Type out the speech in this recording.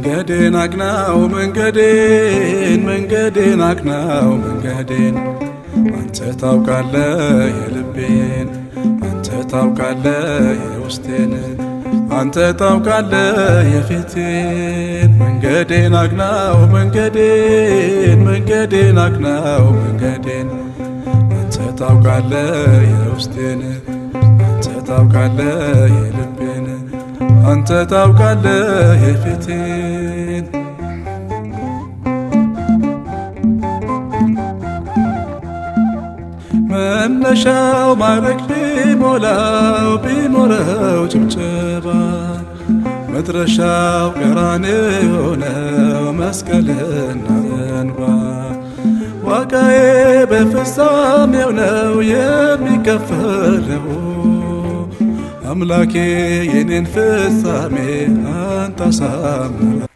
መንገዴን አቅናው መንገዴን አቅናው መንገዴን አንተ ታውቃለህ የልቤን አንተ ታውቃለህ የውስጤን አንተ ታውቃለህ የፊቴን መንገዴን አቅናው መንገዴን አቅናው መንገዴን አንተ ታውቃለህ የውስጤን አንተ ታውቃለህ የልቤን አንተ ታውቃለህ የፊቴን መነሻው ማረግ ቢሞላው ጭብጨባ መድረሻው ቀራንዮ ነው መስቀልና እንባ ዋጋዬ በፍጻሜው ነው የሚከፈለው አምላኬ የኔን ፍጻሜ አንተ አሳምረው